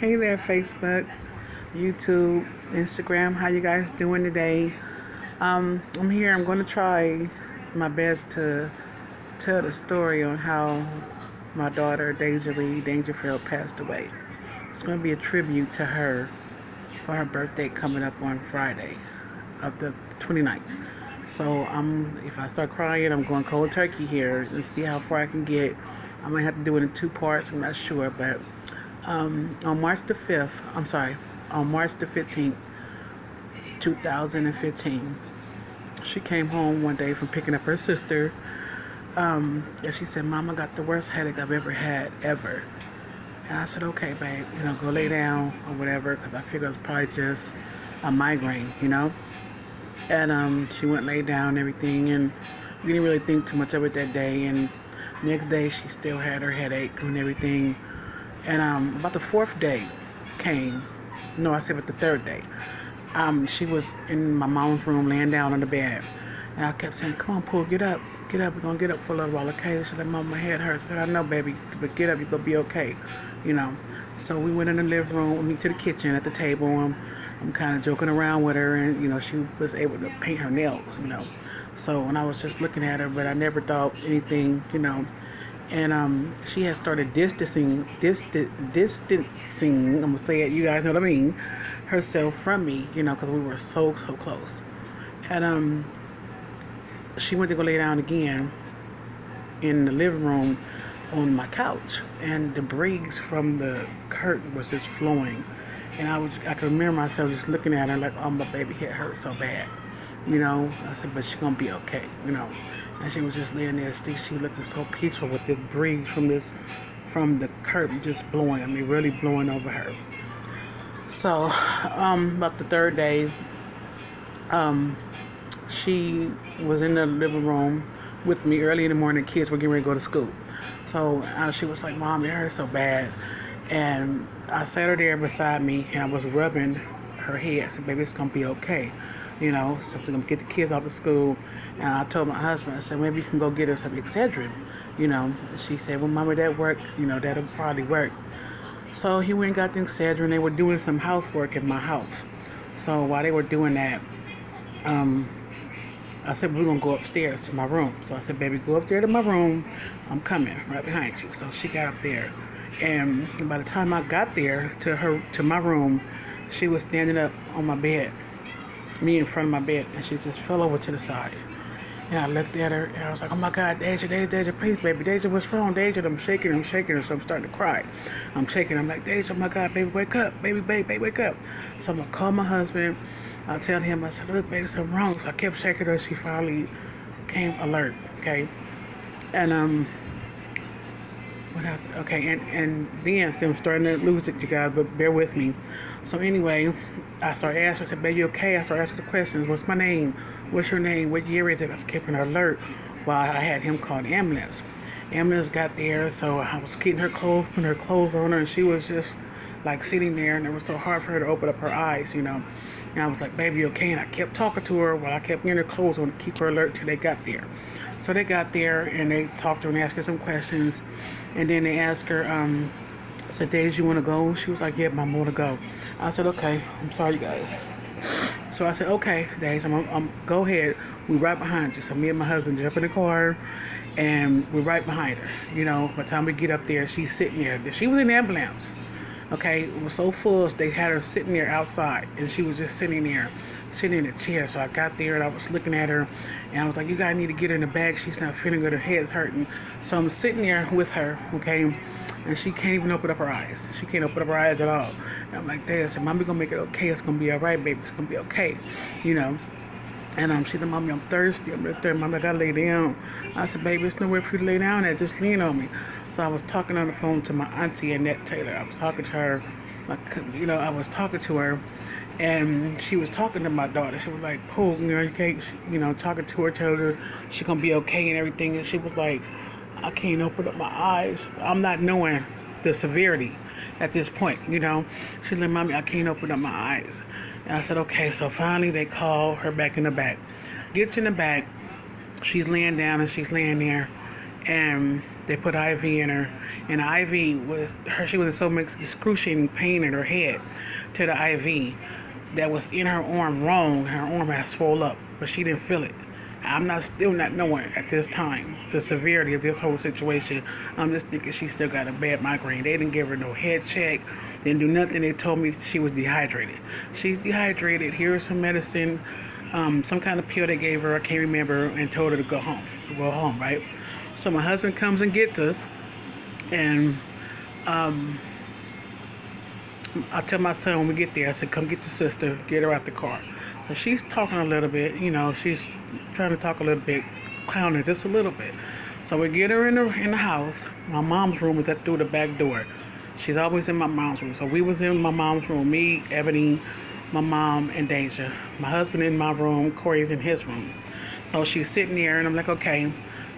Hey there, Facebook, YouTube, Instagram. How you guys doing today? I'm here. I'm going to try my best to tell the story on how my daughter, Dajaree Dangerfield, passed away. It's going to be a tribute to her for her birthday coming up on Friday of the 29th. So if I start crying, I'm going cold turkey here and see how far I can get. I might have to do it in two parts. I'm not sure, but on March the 5th, on March the 15th, 2015, she came home one day from picking up her sister, and she said, "Mama got the worst headache I've ever had, ever." And I said, "Okay, babe, go lay down or whatever," because I figured it was probably just a migraine. And she went and lay down and everything, and we didn't really think too much of it that day. And next day, she still had her headache and everything. And about the fourth day came. No, I said about the third day. She was in my mom's room laying down on the bed. And I kept saying, "Come on, Pooh, get up. Get up. We're going to get up for a little while, okay?" She said, "Mom, my head hurts." I said, "I know, baby, but get up. You're going to be okay. So we went in the living room, we went to the kitchen at the table. I'm kind of joking around with her, and, she was able to paint her nails. So, and I was just looking at her, but I never thought anything. And she had started distancing, I'm gonna say it, you guys know what I mean, herself from me, because we were so close. And she went to go lay down again in the living room on my couch, and the breeze from the curtain was just flowing, and I could remember myself just looking at her like, "Oh, my baby head hurt so bad." I said, "But she's gonna be okay. And she was just laying there. She looked so peaceful with this breeze from the curtain just blowing. I mean, really blowing over her. So, about the third day, she was in the living room with me early in the morning. The kids were getting ready to go to school. So she was like, "Mom, it hurts so bad." And I sat her there beside me, and I was rubbing her head. I said, "Baby, it's going to be okay." So I'm going to get the kids off to school. And I told my husband, I said, "Maybe you can go get her some Excedrin." She said, "Well, Mama, that works. That'll probably work." So he went and got the Excedrin. They were doing some housework in my house. So while they were doing that, I said, "We're going to go upstairs to my room." So I said, "Baby, go up there to my room. I'm coming right behind you." So she got up there. And by the time I got there to my room, she was standing up on my bed, me in front of my bed, and she just fell over to the side. And I looked at her, and I was like, "Oh my God, Deja, please, baby, Deja, what's wrong, Deja?" I'm shaking her, so I'm starting to cry. I'm shaking her. I'm like, "Deja, oh my God, baby, wake up, baby, wake up." So I'm gonna call my husband. I'll tell him, I said, "Look, baby, something wrong." So I kept shaking her. She finally came alert, okay? And what else? Okay, and then I'm starting to lose it, you guys, but bear with me. So anyway, I started asking her, I said, "Baby, okay?" I started asking the questions. "What's my name? What's your name? What year is it?" I was keeping her alert while I had him call the ambulance. Ambulance got there, so I was getting her clothes, putting her clothes on her, and she was just like sitting there, and it was so hard for her to open up her eyes. And I was like, "Baby, okay?" And I kept talking to her while I kept getting her clothes on to keep her alert till they got there. So they got there, and they talked to her and asked her some questions. And then they asked her, said, "Days, you want to go?" She was like, "Yeah, Mom, I want to go." I said, "Okay, I'm sorry, you guys." So I said, "Okay, Days, I'm go ahead. We're right behind you." So me and my husband jump in the car, and we're right behind her. By the time we get up there, she's sitting there. She was in the ambulance. Okay, it was so full, they had her sitting there outside, and she was just sitting there, sitting in a chair. So I got there, and I was looking at her, and I was like, "You guys need to get her in the bag. She's not feeling good. Her head's hurting." So I'm sitting there with her, okay, and she can't even open up her eyes. She can't open up her eyes at all. And I'm like, "Dad," I said, "Mommy gonna make it okay. It's gonna be all right, baby. It's gonna be okay," you know. And she said, "Mommy, I'm thirsty. I'm right there. Mommy, I gotta lay down." I said, "Baby, there's nowhere for you to lay down at. Just lean on me." So I was talking on the phone to my auntie, Annette Taylor. I was talking to her, I was talking to her, and she was talking to my daughter. She was like, "Pooh, you can't," talking to her, telling her she's gonna be okay and everything. And she was like, "I can't open up my eyes. I'm not knowing the severity at this point. She's like, "Mommy, I can't open up my eyes." And I said, "Okay." So finally they call her back in the back. Gets in the back. She's laying down, and she's laying there. And They put an IV in her, and the IV was her. She was in so much excruciating pain in her head to the IV that was in her arm wrong. Her arm had swelled up, but she didn't feel it. I'm not still not knowing at this time the severity of this whole situation. I'm just thinking she still got a bad migraine. They didn't give her no head check. They didn't do nothing. They told me she was dehydrated. She's dehydrated. Here's some medicine, some kind of pill they gave her. I can't remember, and told her to go home. Go home, right? So my husband comes and gets us, and I tell my son when we get there, I said, come get your sister, get her out the car. So she's talking a little bit, she's trying to talk a little bit, clowning just a little bit. So we get her in the house. My mom's room is through the back door. She's always in my mom's room. So we was in my mom's room, me, Ebony, my mom, and Deja. My husband in my room, Corey's in his room. So she's sitting there, and I'm like, okay.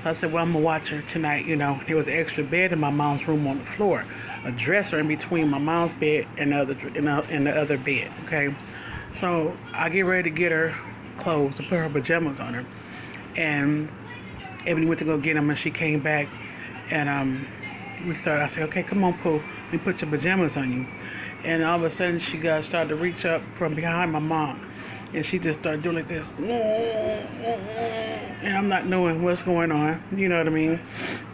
So I said, well, I'm going to watch her tonight, There was an extra bed in my mom's room on the floor. A dresser in between my mom's bed and the other bed, okay? So I get ready to get her clothes, to put her pajamas on her. And Ebony went to go get them, and she came back. And I said, okay, come on, Pooh. Let me put your pajamas on you. And all of a sudden, she started to reach up from behind my mom. And she just started doing like this. And I'm not knowing what's going on. You know what I mean?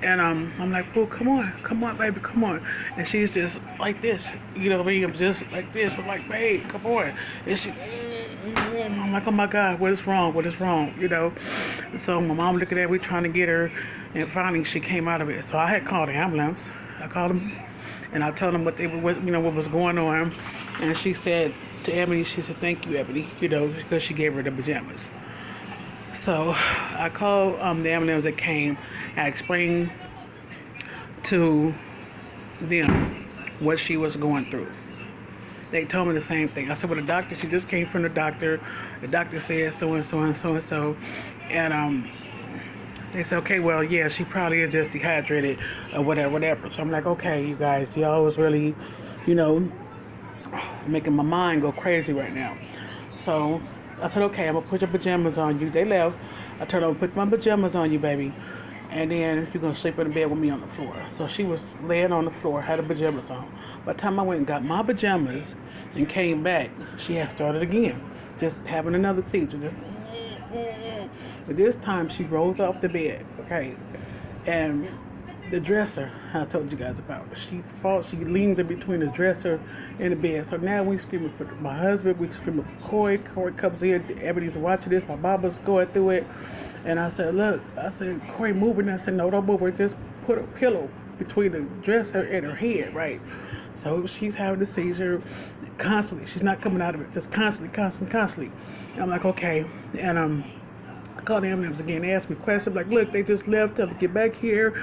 And I'm like, Pooh, come on, baby, come on. And she's just like this. You know what I mean? I'm just like this. I'm like, babe, come on. And she, I'm like, oh my God, what is wrong? What is wrong? So my mom looking at me trying to get her. And finally she came out of it. So I had called the ambulance. I called them. And I told them what was going on. And she said to Ebony, she said, thank you, Ebony, because she gave her the pajamas. So I called the ambulance that came. I explained to them what she was going through. They told me the same thing. I said, well, the doctor, she just came from the doctor. The doctor said so-and-so and so-and-so. And they said, okay, well, yeah, she probably is just dehydrated or whatever. So I'm like, okay, you guys, y'all was really, making my mind go crazy right now. So I said, okay, I'm going to put your pajamas on you. They left. I told them, put my pajamas on you, baby. And then you're going to sleep in the bed with me on the floor. So she was laying on the floor, had her pajamas on. By the time I went and got my pajamas and came back, she had started again. Just having another seizure. But this time she rose off the bed, okay? And the dresser, I told you guys about, she leans in between the dresser and the bed. So now we screaming for my husband, we screaming for Corey. Corey comes in, everybody's watching this, my mama's going through it. And I said, look, Corey, move it. And I said, no, don't move her, just put a pillow between the dresser and her head, right? So she's having the seizure constantly. She's not coming out of it, just constantly. And I'm like, okay. And I called the ambulance again. They asked me questions like, look, they just left, tell them to get back here.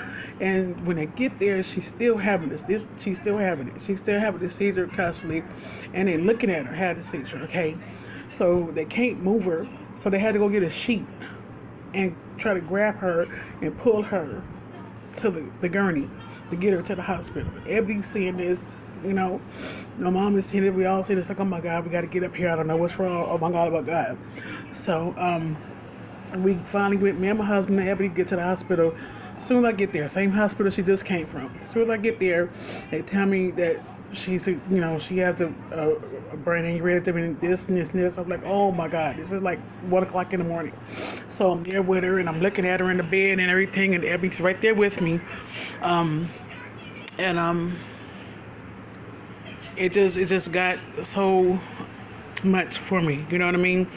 And when they get there, she's still having she's still having it. She's still having the seizure constantly. And then looking at her, had the seizure, okay? So they can't move her. So they had to go get a sheet and try to grab her and pull her to the gurney to get her to the hospital. Everybody's seeing this, my mom is seeing it. We all see this like, oh my God, we got to get up here. I don't know what's wrong. Oh my God. So we finally went, me and my husband and Ebony get to the hospital. As soon as I get there, same hospital she just came from. As soon as I get there, they tell me that she has a brain aneurysm and this. I'm like, oh my God, this is like 1 o'clock in the morning. So I'm there with her and I'm looking at her in the bed and everything, and Ebony's right there with me. It just got so much for me, you know what I mean?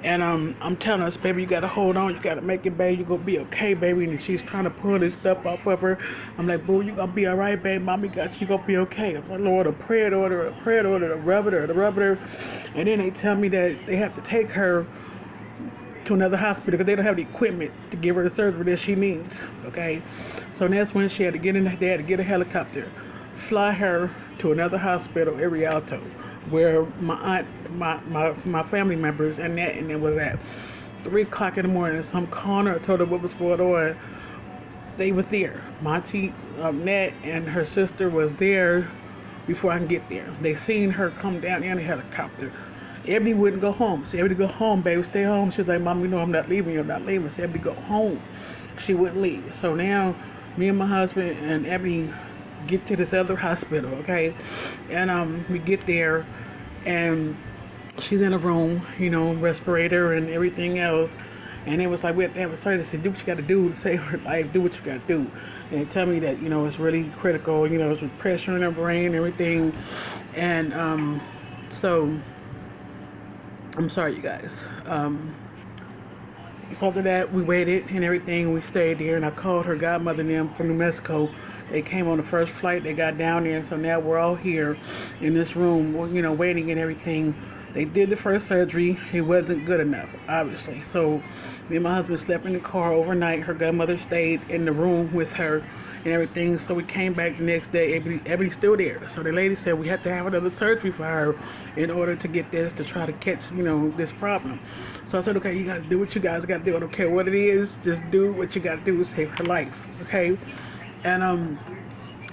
And I'm telling us, baby, you gotta hold on, you gotta make it, baby, you're gonna be okay, baby. And she's trying to pull this stuff off of her. I'm like, boo, you gonna be all right, baby, mommy got you, gonna be okay. I'm like, Lord, a prayer to rub her. And then they tell me that they have to take her to another hospital because they don't have the equipment to give her the surgery that she needs, okay? So that's when they had to get a helicopter, fly her to another hospital in Rialto, where my aunt, my family members and it was at 3 o'clock in the morning. So I'm calling her, told her what was going on. They was there. My auntie, Nat, and her sister was there before I can get there. They seen her come down in a helicopter. Ebony wouldn't go home. So Ebony, go home, baby, stay home. She was like, Mom, I'm not leaving you. I'm not leaving. So Ebony, go home. She wouldn't leave. So now Me and my husband and Ebony get to this other hospital, okay? And we get there, and she's in a room, respirator and everything else. And it was like we had to have a surgery to say, do what you got to do to save her life, do what you got to do. And they tell me that, it's really critical, it's with pressure in her brain and everything. And so, I'm sorry, you guys. So after that, we waited and everything. We stayed there, and I called her godmother and them from New Mexico. They came on the first flight. They got down there, so now we're all here in this room, waiting and everything. They did the first surgery. It wasn't good enough, obviously. So me and my husband slept in the car overnight. Her godmother stayed in the room with her and everything. So we came back the next day. Ebony's still there. So the lady said we had to have another surgery for her in order to get this, to try to catch, this problem. So I said, okay, you guys do what you guys got to do. I don't care what it is. Just do what you got to do to save her life, okay? And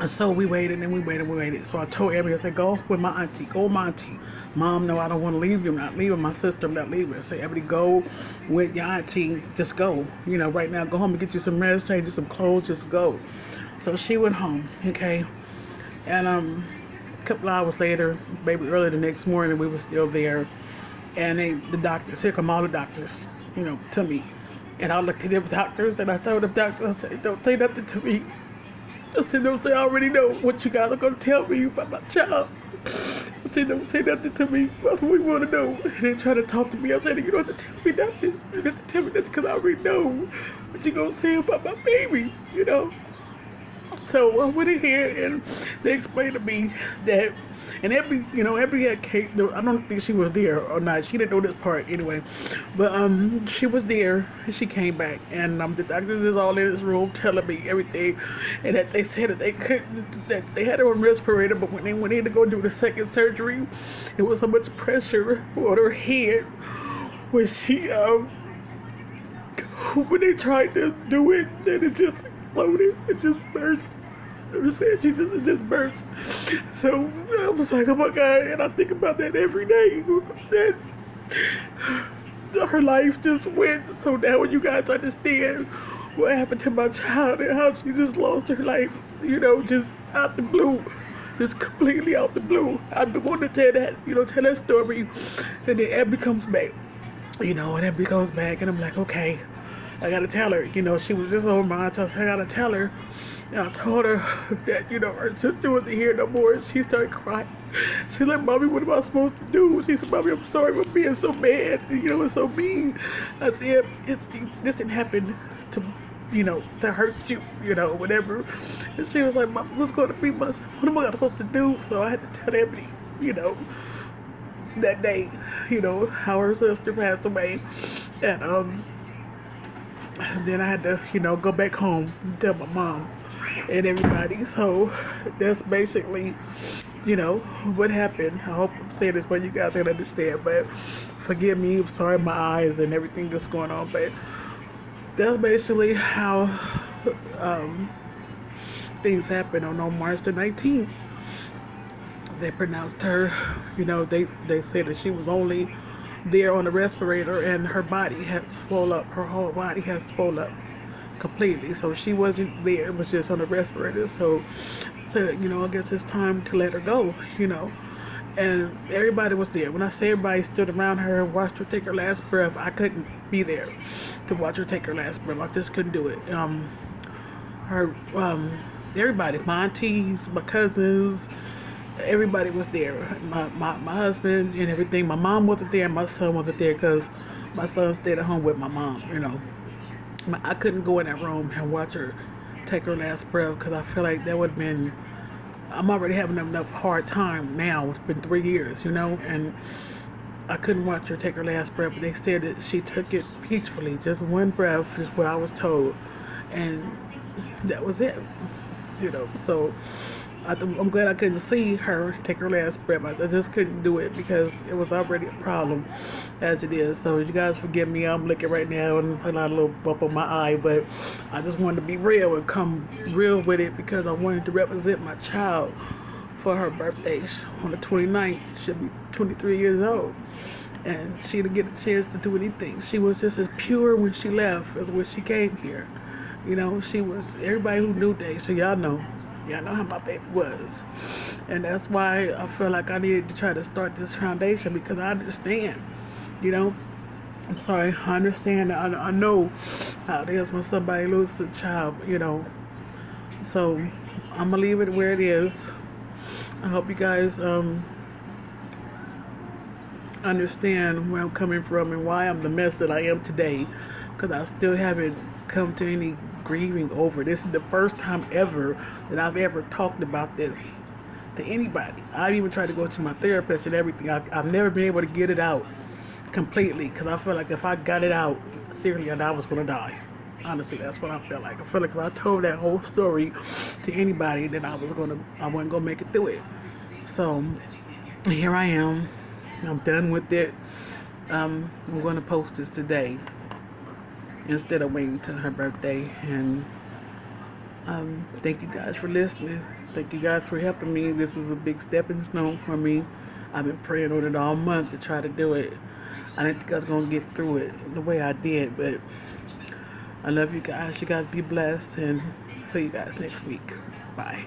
so we waited and we waited. So I told Ebony, I said, go with my auntie. Go with my auntie. Mom, no, I don't want to leave you. I'm not leaving. My sister, I'm not leaving. I said, Ebony, go with your auntie. Just go. Right now, go home and get you some rest, change you some clothes. Just go. So she went home, okay? And a couple hours later, maybe early the next morning, we were still there. And the doctors, here come all the doctors, to me. And I looked at them doctors and I told them doctors, I said, don't say nothing to me. I said, don't say I already know what you guys are going to tell me about my child. I said, don't say nothing to me. What do we want to know? And they try to talk to me. I said, you don't have to tell me nothing. You don't have to tell me this because I already know what you're going to say about my baby, So I went in here and they explained to me that, and Ebony had Kate. I don't think she was there or not. She didn't know this part anyway, but she was there and she came back, and the doctors is all in this room telling me everything, and that they said that they couldn't, that they had her on respirator, but when they went in to go do the second surgery, it was so much pressure on her head when she when they tried to do it, that it just exploded. It just burst. Never said it just burst. So I was like, oh my God, and I think about that every day. That her life just went. So now when you guys understand what happened to my child and how she just lost her life, just out the blue. Just completely out the blue. I've been wanting to tell that story. And then Abby comes back. And Abby comes back and I'm like, okay, I gotta tell her. She was just on my mind, so I gotta tell her. And I told her that, her sister wasn't here no more. And she started crying. She's like, Mommy, what am I supposed to do? She said, Mommy, I'm sorry for being so bad, and so mean. I said, this didn't happen to, to hurt you, whatever. And she was like, Mom, what's going to be what am I supposed to do? So I had to tell Ebony, that day, how her sister passed away. And then I had to, go back home and tell my mom and everybody. So that's basically, what happened. I hope I'm saying this way you guys can understand, but forgive me, I'm sorry, my eyes and everything that's going on, but that's basically how things happened on March the 19th. They pronounced her, they said that she was only there on the respirator and her body had swelled up, her whole body had swelled up completely. So she wasn't there, it was just on the respirator. So I guess it's time to let her go, And everybody was there. When I say everybody stood around her and watched her take her last breath, I couldn't be there to watch her take her last breath. I just couldn't do it. Everybody, my aunties, my cousins, everybody was there. My husband and everything. My mom wasn't there. My son wasn't there because my son stayed at home with my mom, I couldn't go in that room and watch her take her last breath because I feel like that would have been, I'm already having enough hard time now. It's been 3 years, and I couldn't watch her take her last breath. But they said that she took it peacefully. Just one breath is what I was told. And that was it, So I'm glad I couldn't see her take her last breath. I just couldn't do it because it was already a problem as it is. So you guys forgive me. I'm looking right now and I got a little bump on my eye, but I just wanted to be real and come real with it because I wanted to represent my child for her birthday on the 29th. She'll be 23 years old. And she didn't get a chance to do anything. She was just as pure when she left as when she came here. You know, she was, everybody who knew Daisha, y'all know how my baby was. And that's why I feel like I needed to try to start this foundation, because I understand, you know. I'm sorry, I understand. I know how it is when somebody loses a child, you know. So I'm gonna leave it where it is. I hope you guys understand where I'm coming from and why I'm the mess that I am today, because I still haven't come to any grieving over. This is the first time ever that I've ever talked about this to anybody. I've even tried to go to my therapist and everything. I've never been able to get it out completely, because I feel like if I got it out, seriously, I was going to die. Honestly, that's what I feel like. I feel like if I told that whole story to anybody, then I wasn't going to make it through it. So here I am. I'm done with it. I'm going to post this today instead of waiting till her birthday. And thank you guys for listening. Thank you guys for helping me. This was a big stepping stone for me. I've been praying on it all month to try to do it. I didn't think I was going to get through it the way I did, but I love you guys. You guys be blessed, and see you guys next week. Bye.